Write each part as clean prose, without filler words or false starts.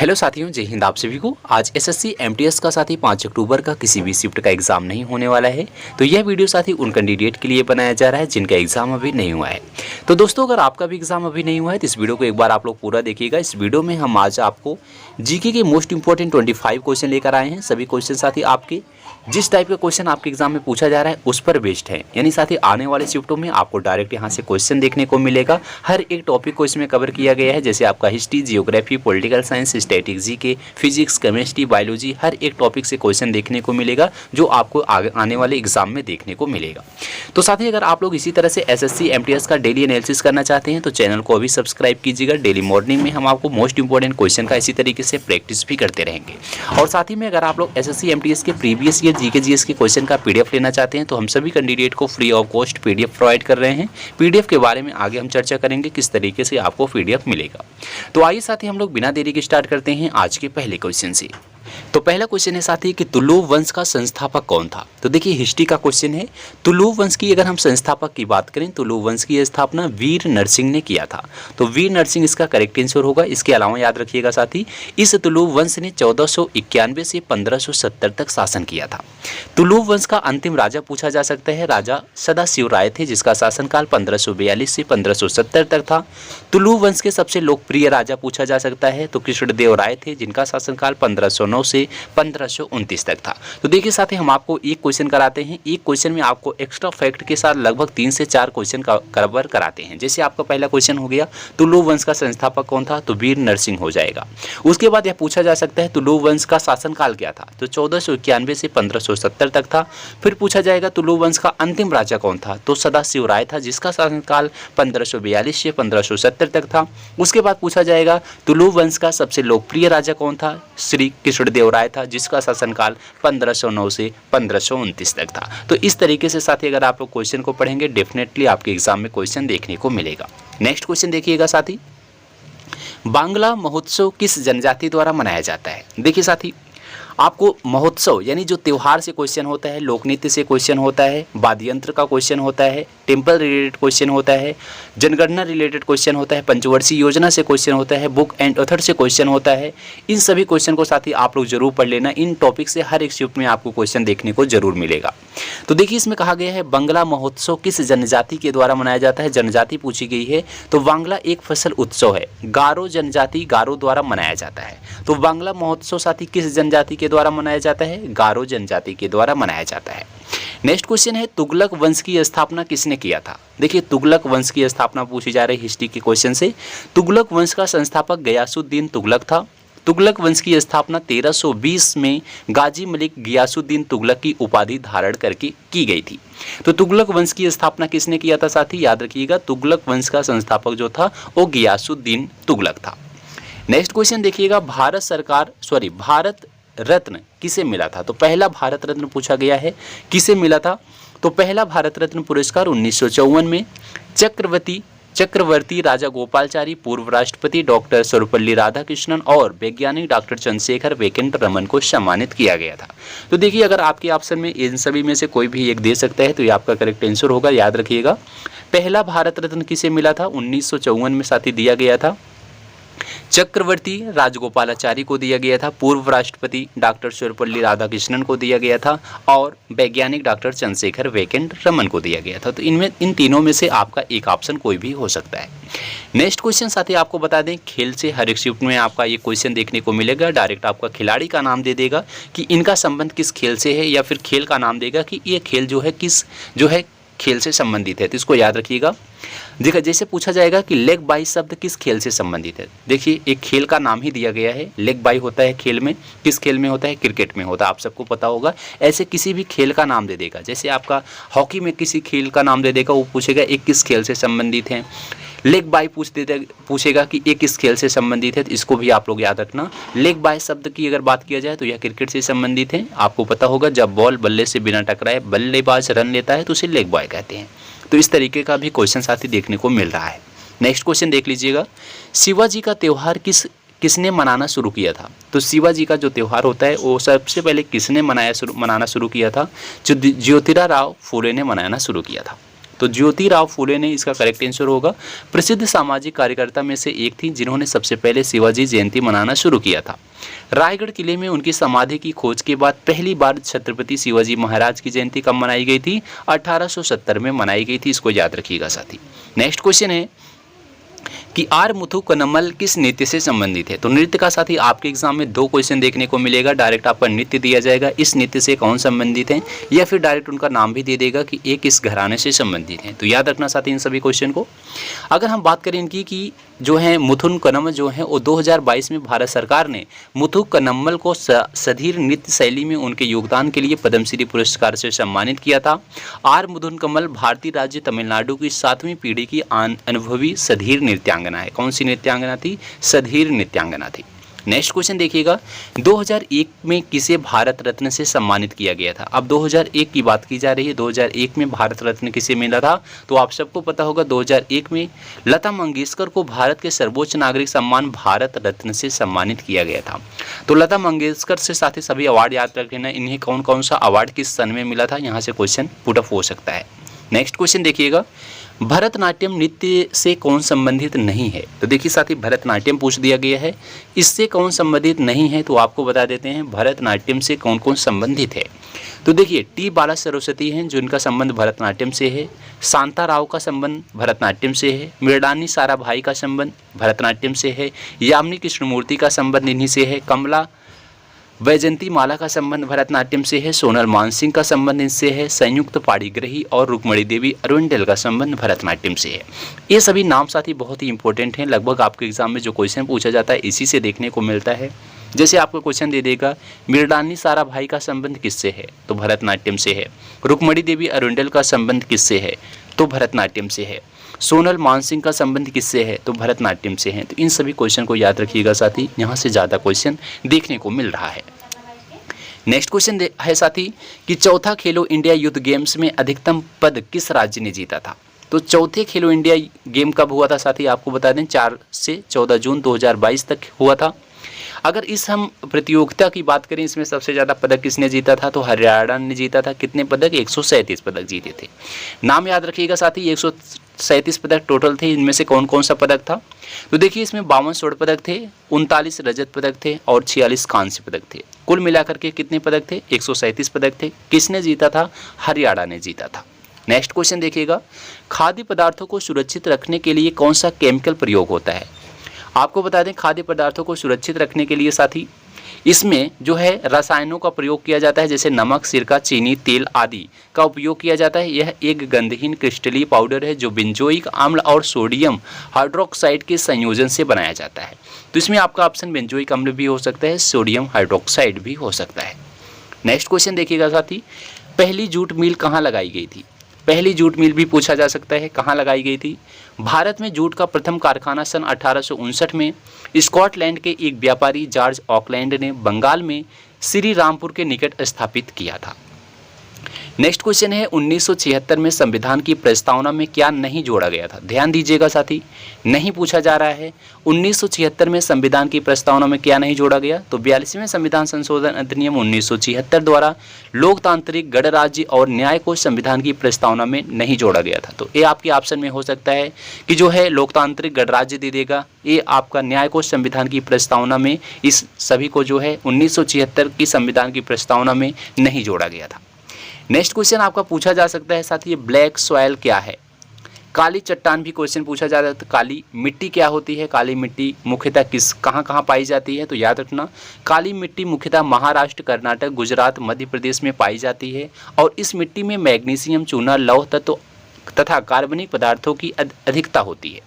Hello साथियों, जय हिंद। आप सभी को आज एसएससी एमटीएस का साथी 5 अक्टूबर का किसी भी शिफ्ट का एग्जाम नहीं होने वाला है। तो यह वीडियो साथी उन कैंडिडेट के लिए बनाया जा रहा है जिनका एग्जाम अभी नहीं हुआ है। तो दोस्तों, अगर आपका भी एग्जाम अभी नहीं हुआ है तो इस वीडियो को एक बार आप लोग पूरा देखिएगा। इस वीडियो में हम आज आपको जीके के मोस्ट इंपॉर्टेंट 25 क्वेश्चन लेकर आए हैं। सभी क्वेश्चन साथी आपके जिस टाइप का क्वेश्चन आपके एग्जाम में पूछा जा रहा है उस पर बेस्ड है, यानी साथी आने वाले शिफ्टों में आपको डायरेक्ट यहाँ से क्वेश्चन देखने को मिलेगा। हर एक टॉपिक को इसमें कवर किया गया है, जैसे आपका history, geography, political science, static, GK, physics, chemistry, biology, हर एक टॉपिक से क्वेश्चन देखने को मिलेगा जो आपको आने वाले एग्जाम में देखने को मिलेगा। तो साथी अगर आप लोग इसी तरह से एसएससी एमटीएस का डेली एनालिसिस करना चाहते हैं तो चैनल को अभी सब्सक्राइब कीजिएगा। डेली मॉर्निंग में हम आपको मोस्ट इंपॉर्टेंट क्वेश्चन का इसी तरीके से प्रैक्टिस भी करते रहेंगे। और साथ ही में अगर आप लोग एसएससी एमटीएस के प्रीवियस ईयर जीके जीएस के क्वेश्चन का पीडीएफ लेना चाहते हैं तो हम सभी कैंडिडेट को free of cost PDF provide कर रहे हैं। पीडीएफ के बारे में आगे हम चर्चा करेंगे किस तरीके से आपको पीडीएफ मिलेगा। तो आइए साथी हम लोग बिना देरी के स्टार्ट करते हैं आज के पहले क्वेश्चन से। तो पहला क्वेश्चन है साथी कि तुलुव वंश का संस्थापक कौन था। तो देखिए हिस्ट्री का क्वेश्चन है। तुलुव वंश की अगर हम संस्थापक की बात करें, तुलुव वंश की स्थापना वीर नरसिंह ने किया था। तो वीर नरसिंह इसका करेक्ट आंसर होगा। इसके अलावा याद रखिएगा साथी, इस तुलुव वंश ने 1491 से 1570 तक शासन किया था। तुलुव वंश का अंतिम राजा पूछा जा सकता है, राजा सदाशिव राय थे जिसका शासनकाल 1542 से 1570 तक था। तुलुव वंश के सबसे लोकप्रिय राजा पूछा जा सकता है तो कृष्णदेव राय थे जिनका शासनकाल 1509 से 1529 तक था। तो देखिए साथी हम आपको एक क्वेश्चन कराते हैं, एक क्वेश्चन में आपको एक्स्ट्रा फैक्ट के साथ लगभग 3 से 4 क्वेश्चन कवर कराते हैं। जैसे आपका पहला क्वेश्चन हो गया तुलुव वंश का संस्थापक कौन था, तो वीर नरसिंह हो जाएगा। उसके बाद यह पूछा जा सकता है तुलुव वंश का शासनकाल क्या था, तो 1491 से 1570 तक था। फिर पूछा जाएगा तुलुव वंश का अंतिम राजा कौन था, तो सदाशिव राय था जिसका शासनकाल 1542 से 1570 तक था। उसके बाद पूछा जाएगा तुलुव वंश का सबसे लोकप्रिय राजा कौन था, श्री कृष्णदेव राय था जिसका शासनकाल 1509 से 1529 तक था। तो इस तरीके से साथी अगर आप लोग क्वेश्चन को पढ़ेंगे डेफिनेटली आपके एग्जाम में क्वेश्चन देखने को मिलेगा। नेक्स्ट क्वेश्चन देखिएगा साथी, बांग्ला महोत्सव किस जनजाति द्वारा मनाया जाता है। देखिए साथी आपको महोत्सव यानी जो त्यौहार से क्वेश्चन होता है, लोक नृत्य से क्वेश्चन होता है, वाद्य यंत्र का क्वेश्चन होता है, टेम्पल रिलेटेड क्वेश्चन होता है, जनगणना रिलेटेड क्वेश्चन होता है, पंचवर्षीय योजना से क्वेश्चन होता है, बुक एंड ऑथर से क्वेश्चन होता है। इन सभी क्वेश्चन को साथ ही आप लोग जरूर पढ़ लेना। इन टॉपिक से हर एक शिफ्ट में आपको क्वेश्चन देखने को जरूर मिलेगा। तो देखिए इसमें कहा गया है बांग्ला महोत्सव किस जनजाति के द्वारा मनाया जाता है, जनजाति पूछी गई है। तो बांग्ला एक फसल उत्सव है, गारो जनजाति गारो द्वारा मनाया जाता है। तो बांग्ला महोत्सव साथी किस जनजाति के द्वारा मनाया जाता है, गारो जनजाति के द्वारा मनाया जाता है। नेक्स्ट क्वेश्चन है तुगलक वंश की स्थापना किसने किया था। देखिए तुगलक वंश की स्थापना पूछी जा रही हिस्ट्री के क्वेश्चन से। तुगलक वंश का संस्थापक गयासुद्दीन तुगलक था। तुगलक वंश की स्थापना 1320 में गाजी मलिक गियासुद्दीन तुगलक की उपाधि धारण करके की गई थी। तो तुगलक वंश की स्थापना किसने किया था साथी, याद रखिएगा तुगलक वंश का संस्थापक जो था वो गियासुद्दीन तुगलक था। नेक्स्ट क्वेश्चन देखिएगा, भारत रत्न किसे मिला था। तो पहला भारत रत्न पूछा गया है, किसे मिला था। तो पहला भारत रत्न पुरस्कार 1954 में चक्रवर्ती राजा गोपालचारी, पूर्व राष्ट्रपति डॉक्टर सर्वपल्ली राधाकृष्णन और वैज्ञानिक डॉक्टर चंद्रशेखर वेंकट रमन को सम्मानित किया गया था। तो देखिए अगर आपके ऑप्शन में इन सभी में से कोई भी एक दे सकता है तो ये आपका करेक्ट आंसर होगा। याद रखिएगा पहला भारत रत्न किसे मिला था, 1954 में साथी दिया गया था। चक्रवर्ती राजगोपालाचारी को दिया गया था, पूर्व राष्ट्रपति डॉक्टर सर्वपल्ली राधाकृष्णन को दिया गया था और वैज्ञानिक डॉक्टर चंद्रशेखर वेंकट रमन को दिया गया था। तो इन तीनों में से आपका एक ऑप्शन कोई भी हो सकता है। नेक्स्ट क्वेश्चन साथी आपको बता दें, खेल से हर एक शिफ्ट में आपका ये क्वेश्चन देखने को मिलेगा। डायरेक्ट आपका खिलाड़ी का नाम दे देगा कि इनका संबंध किस खेल से है, या फिर खेल का नाम देगा कि ये खेल जो है खेल से संबंधित है। तो इसको याद रखिएगा। देखिए जैसे पूछा जाएगा कि लेग बाई शब्द किस खेल से संबंधित है। देखिए एक खेल का नाम ही दिया गया है, लेग बाई होता है खेल में, किस खेल में होता है, क्रिकेट में होता है, आप सबको पता होगा। ऐसे किसी भी खेल का नाम दे देगा, जैसे आपका हॉकी में किसी खेल का नाम दे देगा, वो पूछेगा एक किस खेल से संबंधित है। लेग बाई पूछेगा कि ये किस खेल से संबंधित है, तो इसको भी आप लोग याद रखना। लेग बाय शब्द की अगर बात किया जाए तो यह क्रिकेट से संबंधित है। आपको पता होगा जब बॉल बल्ले से बिना टकराए बल्लेबाज रन लेता है तो उसे लेग बाय कहते हैं। तो इस तरीके का भी क्वेश्चन साथी देखने को मिल रहा है। नेक्स्ट क्वेश्चन देख लीजिएगा, शिवाजी का त्यौहार किसने मनाना शुरू किया था। तो शिवाजी का जो त्यौहार होता है वो सबसे पहले किसने मनाना शुरू किया था, जो ज्योतिराव फूले ने मनाना शुरू किया था। तो ज्योतिराव फूले ने इसका करेक्ट आंसर होगा। प्रसिद्ध सामाजिक कार्यकर्ता में से एक थी जिन्होंने सबसे पहले शिवाजी जयंती मनाना शुरू किया था। रायगढ़ किले में उनकी समाधि की खोज के बाद पहली बार छत्रपति शिवाजी महाराज की जयंती कब मनाई गई थी? 1870 में मनाई गई थी। इसको याद रखिएगा साथी। नेक्स्ट क्वेश्चन है कि आर मुथु कन्नमल किस नृत्य से संबंधित है? तो नृत्य का साथी आपके एग्जाम में 2 क्वेश्चन देखने को मिलेगा। डायरेक्ट आपका नृत्य दिया जाएगा, इस नृत्य से कौन संबंधित है, या फिर डायरेक्ट उनका नाम भी दे देगा कि ये किस घराने से संबंधित है। तो याद रखना साथी इन सभी क्वेश्चन को। अगर हम बात करें इनकी कि जो है मुथुन कन्नम जो है वो 2022 में भारत सरकार ने मुथु कन्नमल को सधीर नृत्य शैली में उनके योगदान के लिए पद्मश्री पुरस्कार से सम्मानित किया था। आर मुथुन कन्नमल भारतीय राज्य तमिलनाडु की 7वीं पीढ़ी की अनुभवी सधीर नृत्यांगना है। कौन सी नृत्यांगना थी? सधीर नृत्यांगना थी। नेक्स्ट क्वेश्चन देखिएगा, 2001 में किसे भारत रत्न से सम्मानित किया गया था? अब 2001 की बात की जा रही है। 2001 में भारत रत्न किसे मिला था? तो आप सबको पता होगा 2001 में लता मंगेशकर को भारत के सर्वोच्च नागरिक सम्मान भारत रत्न से सम्मानित किया गया था। तो लता मंगेशकर से साथ ही सभी अवार्ड याद रखना, इन्हें कौन कौन सा अवार्ड किस सन में मिला था, यहाँ से क्वेश्चन पुट अप हो सकता है। नेक्स्ट क्वेश्चन देखिएगा, भरतनाट्यम नृत्य से कौन संबंधित नहीं है? तो देखिए साथी भरतनाट्यम पूछ दिया गया है, इससे कौन संबंधित नहीं है? तो आपको बता देते हैं भरतनाट्यम से कौन कौन संबंधित है। तो देखिए टी बाला सरस्वती हैं जिनका संबंध भरतनाट्यम से है, शांता राव का संबंध भरतनाट्यम से है, मृणालिनी साराभाई का संबंध भरतनाट्यम से है, यामिनी कृष्णमूर्ति का संबंध इन्हीं से है, कमला वैजंती माला का संबंध भरतनाट्यम से है, सोनल मानसिंह का संबंध इनसे है, संयुक्त पाणिग्रही और रुक्मणी देवी अरुंडल का संबंध भरतनाट्यम से है। ये सभी नाम साथी बहुत ही इंपॉर्टेंट हैं। लगभग आपके एग्जाम में जो क्वेश्चन पूछा जाता है इसी से देखने को मिलता है। जैसे आपको क्वेश्चन दे देगा मृणालिनी साराभाई का संबंध किससे है? तो भरतनाट्यम से है। रुक्मणी देवी अरुंडल का संबंध किससे है? तो भरतनाट्यम से है। सोनल मानसिंह का संबंध किससे है? तो भरतनाट्यम से है। तो इन सभी क्वेश्चन को याद रखिएगा साथी, यहाँ से ज़्यादा क्वेश्चन देखने को मिल रहा है। नेक्स्ट क्वेश्चन है साथी कि चौथा खेलो इंडिया यूथ गेम्स में अधिकतम पद किस राज्य ने जीता था? तो चौथे खेलो इंडिया गेम कब हुआ था साथी? आपको बता दें 4 से 14 जून 2022 तक हुआ था। अगर इस हम प्रतियोगिता की बात करें, इसमें सबसे ज़्यादा पदक किसने जीता था? तो हरियाणा ने जीता था। कितने पदक? 137 पदक जीते थे। नाम याद रखिएगा साथी, 137 पदक टोटल थे। इनमें से कौन कौन सा पदक था? तो देखिए इसमें 52 स्वर्ण पदक थे, 39 रजत पदक थे और 46 कांस्य पदक थे। कुल मिलाकर के कितने पदक थे? 137 पदक थे। किसने जीता था? हरियाणा ने जीता था। नेक्स्ट क्वेश्चन देखिएगा, खाद्य पदार्थों को सुरक्षित रखने के लिए कौन सा केमिकल प्रयोग होता है? आपको बता दें खाद्य पदार्थों को सुरक्षित रखने के लिए साथी इसमें जो है रसायनों का प्रयोग किया जाता है, जैसे नमक, सिरका, चीनी, तेल आदि का उपयोग किया जाता है। यह एक गंधहीन क्रिस्टलीय पाउडर है जो बेंजोइक अम्ल और सोडियम हाइड्रोक्साइड के संयोजन से बनाया जाता है। तो इसमें आपका ऑप्शन बेंजोइक अम्ल भी हो सकता है, सोडियम हाइड्रोक्साइड भी हो सकता है। नेक्स्ट क्वेश्चन देखिएगा साथी, पहली जूट मिल कहाँ लगाई गई थी? पहली जूट मिल भी पूछा जा सकता है, कहाँ लगाई गई थी? भारत में जूट का प्रथम कारखाना सन 1859 में स्कॉटलैंड के एक व्यापारी जॉर्ज ऑकलैंड ने बंगाल में श्री रामपुर के निकट स्थापित किया था। नेक्स्ट क्वेश्चन है 1976 में संविधान की प्रस्तावना में क्या नहीं जोड़ा गया था? ध्यान दीजिएगा साथी, नहीं पूछा जा रहा है 1976 में संविधान की प्रस्तावना में क्या नहीं जोड़ा गया। तो 42वें संविधान संशोधन अधिनियम 1976 द्वारा लोकतांत्रिक गणराज्य और न्याय को संविधान की प्रस्तावना में नहीं जोड़ा गया था। तो ये आपके ऑप्शन में हो सकता है कि जो है लोकतांत्रिक गणराज्य दे देगा, ये आपका न्याय को संविधान की प्रस्तावना में इस सभी को जो है 1976 की संविधान की प्रस्तावना में नहीं जोड़ा गया था। नेक्स्ट क्वेश्चन आपका पूछा जा सकता है साथ ही ब्लैक सॉयल क्या है? काली चट्टान भी क्वेश्चन पूछा जा सकता है। काली मिट्टी क्या होती है? काली मिट्टी मुख्यतः कहाँ पाई जाती है? तो याद रखना काली मिट्टी मुख्यतः महाराष्ट्र, कर्नाटक, गुजरात, मध्य प्रदेश में पाई जाती है और इस मिट्टी में मैग्नीशियम, चूना, लौह तत्व तथा कार्बनिक पदार्थों की अधिकता होती है।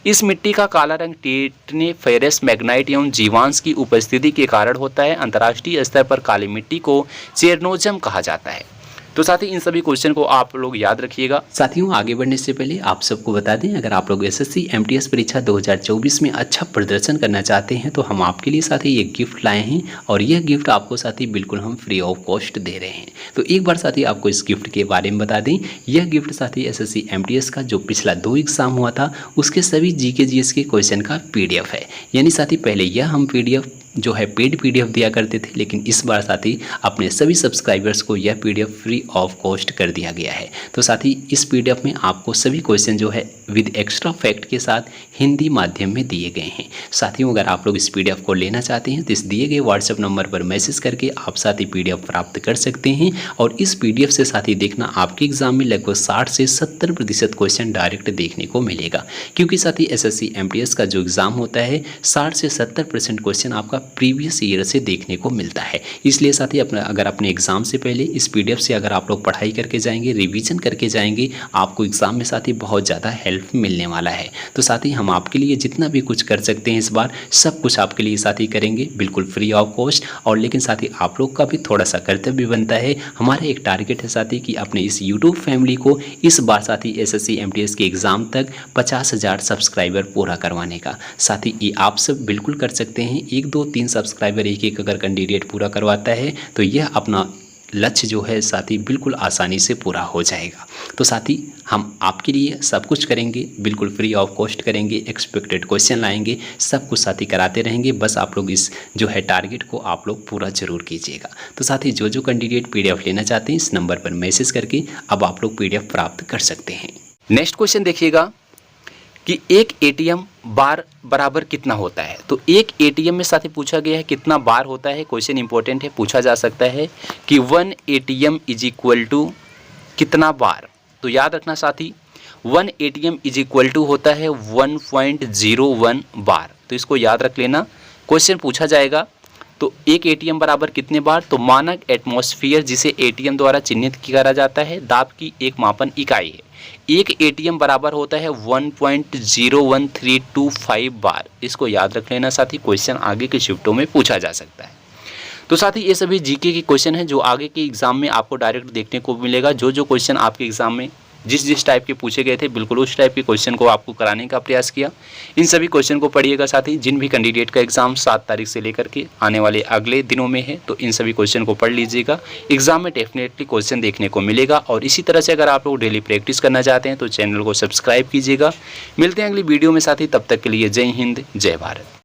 इस मिट्टी का काला रंग टेटने, फेरस, मैग्नाइट एवं जीवांश की उपस्थिति के कारण होता है। अंतर्राष्ट्रीय स्तर पर काली मिट्टी को चेरनोजम कहा जाता है। तो साथी इन सभी क्वेश्चन को आप लोग याद रखिएगा। साथियों आगे बढ़ने से पहले आप सबको बता दें, अगर आप लोग एसएससी एमटीएस परीक्षा 2024 में अच्छा प्रदर्शन करना चाहते हैं तो हम आपके लिए साथी एक गिफ्ट लाए हैं और यह गिफ्ट आपको साथी बिल्कुल हम फ्री ऑफ कॉस्ट दे रहे हैं। तो एक बार साथी आपको इस गिफ्ट के बारे में बता दें, यह गिफ्ट साथी एसएससी एमटीएस का जो पिछला 2 एग्जाम हुआ था उसके सभी जीके जीएस के क्वेश्चन का PDF है। यानी साथी पहले यह हम PDF जो है पेड पीडीएफ दिया करते थे, लेकिन इस बार साथी अपने सभी सब्सक्राइबर्स को यह पीडीएफ फ्री ऑफ कॉस्ट कर दिया गया है। तो साथी इस पीडीएफ में आपको सभी क्वेश्चन जो है विद एक्स्ट्रा फैक्ट के साथ हिंदी माध्यम में दिए गए हैं। साथियों, अगर आप लोग इस पीडीएफ को लेना चाहते हैं तो इस दिए गए व्हाट्सएप नंबर पर मैसेज करके आप साथी पीडीएफ प्राप्त कर सकते हैं। और इस पीडीएफ से साथी देखना आपके एग्जाम में लगभग 60 से 70% क्वेश्चन डायरेक्ट देखने को मिलेगा, क्योंकि साथी एसएससी एमटीएस का जो एग्जाम होता है 60 से 70% क्वेश्चन आपका प्रीवियस ईयर से देखने को मिलता है। इसलिए साथी अगर अपने एग्जाम से पहले इस पीडीएफ से अगर आप लोग पढ़ाई करके जाएंगे, रिवीजन करके जाएंगे, आपको एग्जाम में साथी बहुत ज़्यादा हेल्प मिलने वाला है। तो साथी हम आपके लिए जितना भी कुछ कर सकते हैं इस बार सब कुछ आपके लिए साथी करेंगे, बिल्कुल फ्री ऑफ कॉस्ट। और लेकिन साथी आप लोग का भी थोड़ा सा कर्तव्य बनता है। हमारा एक टारगेट है साथी कि अपने इस यूट्यूब फैमिली को इस बार साथी एसएससी एमटीएस के एग्ज़ाम तक 50,000 सब्सक्राइबर पूरा करवाने का। साथी ये आप सब बिल्कुल कर सकते हैं। 1 2 3 सब्सक्राइबर एक अगर कैंडिडेट पूरा करवाता है तो यह अपना लक्ष्य जो है साथी बिल्कुल आसानी से पूरा हो जाएगा। तो साथी हम आपके लिए सब कुछ करेंगे, बिल्कुल फ्री ऑफ कॉस्ट करेंगे, एक्सपेक्टेड क्वेश्चन लाएंगे, सब कुछ साथी कराते रहेंगे। बस आप लोग इस जो है टारगेट को आप लोग पूरा जरूर कीजिएगा। तो साथी जो कैंडिडेट पीडीएफ लेना चाहते हैं इस नंबर पर मैसेज करके अब आप लोग पीडीएफ प्राप्त कर सकते हैं। नेक्स्ट क्वेश्चन देखिएगा कि एक एटीएम बार बराबर कितना होता है। तो एक एटीएम में साथी पूछा गया है कितना बार होता है। क्वेश्चन इंपॉर्टेंट है, पूछा जा सकता है कि 1 एटीएम इज इक्वल टू कितना बार। तो याद रखना साथी 1 एटीएम इज इक्वल टू होता है 1.01 बार। तो इसको याद रख लेना, क्वेश्चन पूछा जाएगा तो एक एटीएम बराबर कितने बार। तो मानक एटमॉस्फेयर जिसे एटीएम द्वारा चिन्हित करा जाता है, दाब की एक मापन इकाई है। एक एटीएम बराबर होता है 1.01325 बार। इसको याद रख लेना साथी, क्वेश्चन आगे के शिफ्टों में पूछा जा सकता है। तो साथी ये सभी जीके के क्वेश्चन हैं जो आगे के एग्जाम में आपको डायरेक्ट देखने को मिलेगा। जो क्वेश्चन आपके एग्जाम में जिस टाइप के पूछे गए थे बिल्कुल उस टाइप के क्वेश्चन को आपको कराने का प्रयास किया। इन सभी क्वेश्चन को पढ़िएगा साथी। जिन भी कैंडिडेट का एग्जाम 7 तारीख से लेकर के आने वाले अगले दिनों में है तो इन सभी क्वेश्चन को पढ़ लीजिएगा। एग्जाम में डेफिनेटली क्वेश्चन देखने को मिलेगा। और इसी तरह से अगर आप लोग डेली प्रैक्टिस करना चाहते हैं तो चैनल को सब्सक्राइब कीजिएगा। मिलते हैं अगली वीडियो में साथी, तब तक के लिए जय हिंद, जय भारत।